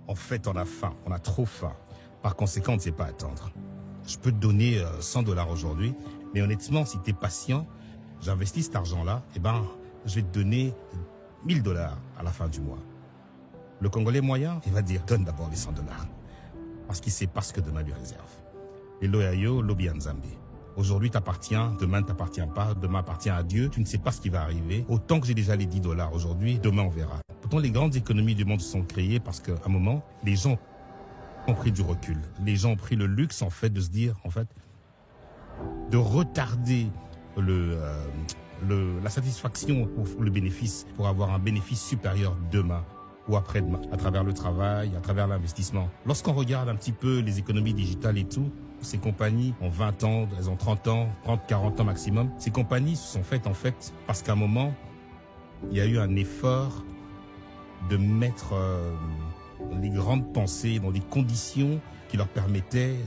En fait, on a faim, on a trop faim. Par conséquent, on ne sait pas attendre. Je peux te donner 100 dollars aujourd'hui, mais honnêtement, si tu es patient, j'investis cet argent-là, eh ben, je vais te donner 1000 dollars à la fin du mois. Le Congolais moyen, il va dire, donne d'abord les 100 dollars. Parce qu'il sait pas ce que demain lui réserve. Et loyayo, lobianzambe. Aujourd'hui t'appartiens, demain ne t'appartient pas, demain appartient à Dieu, tu ne sais pas ce qui va arriver. Autant que j'ai déjà les 10 dollars aujourd'hui, demain on verra. Pourtant les grandes économies du monde sont créées parce qu'à un moment, les gens ont pris du recul. Les gens ont pris le luxe en fait de se dire, en fait, de retarder la satisfaction ou le bénéfice pour avoir un bénéfice supérieur demain ou après-demain, à travers le travail, à travers l'investissement. Lorsqu'on regarde un petit peu les économies digitales et tout, ces compagnies ont 20 ans, elles ont 30 ans, 30, 40 ans maximum. Ces compagnies se sont faites en fait parce qu'à un moment, il y a eu un effort de mettre les grandes pensées dans des conditions qui leur permettaient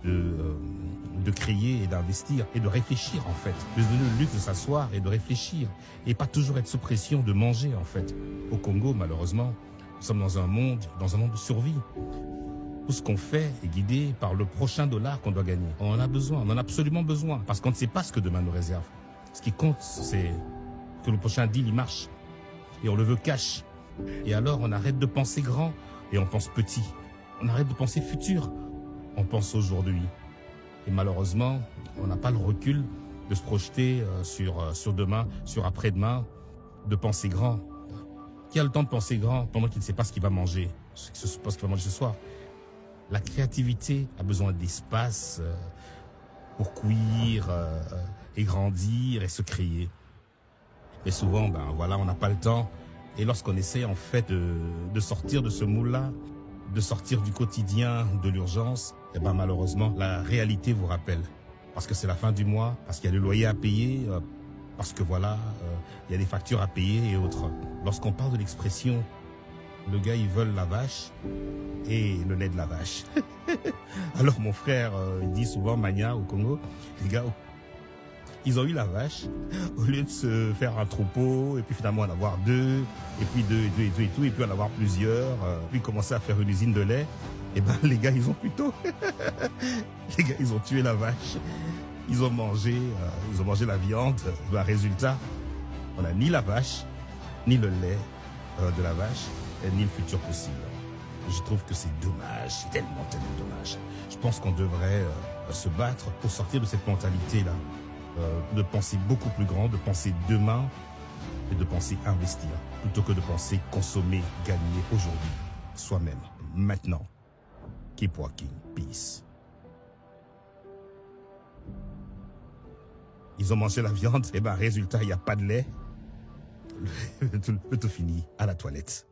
de créer et d'investir et de réfléchir en fait, de se donner le luxe de s'asseoir et de réfléchir et pas toujours être sous pression de manger en fait. Au Congo, malheureusement, nous sommes dans un monde de survie. Tout ce qu'on fait est guidé par le prochain dollar qu'on doit gagner. On en a besoin, on en a absolument besoin parce qu'on ne sait pas ce que demain nous réserve. Ce qui compte, c'est que le prochain deal il marche et on le veut cash. Et alors on arrête de penser grand et on pense petit. On arrête de penser futur. On pense aujourd'hui. Et malheureusement, on n'a pas le recul de se projeter sur demain, sur après-demain, de penser grand. Qui a le temps de penser grand pendant qu'il ne sait pas ce qu'il va manger, ce qu'il va manger ce soir? La créativité a besoin d'espace pour cuire et grandir et se créer. Mais souvent, ben voilà, on n'a pas le temps. Et lorsqu'on essaie en fait de sortir de ce moule-là, de sortir du quotidien, de l'urgence, et ben malheureusement, la réalité vous rappelle. Parce que c'est la fin du mois, parce qu'il y a le loyer à payer, parce que voilà, il y a des factures à payer et autres. Lorsqu'on parle de l'expression, le gars, ils veulent la vache et le lait de la vache. Alors mon frère, il dit souvent, Mania au Congo, les gars, ils ont eu la vache, au lieu de se faire un troupeau, et puis finalement en avoir deux, et puis deux, et tout, et puis en avoir plusieurs, puis commencer à faire une usine de lait, et ben les gars, ils ont plutôt... les gars, ils ont tué la vache, ils ont mangé la viande. Ben, résultat, on n'a ni la vache, ni le lait de la vache, et ni le futur possible. Je trouve que c'est dommage, c'est tellement, tellement dommage. Je pense qu'on devrait se battre pour sortir de cette mentalité-là. De penser beaucoup plus grand, de penser demain et de penser investir, plutôt que de penser consommer, gagner aujourd'hui, soi-même, maintenant. Keep walking, peace. Ils ont mangé la viande, et ben résultat, il n'y a pas de lait. Le tout finit à la toilette.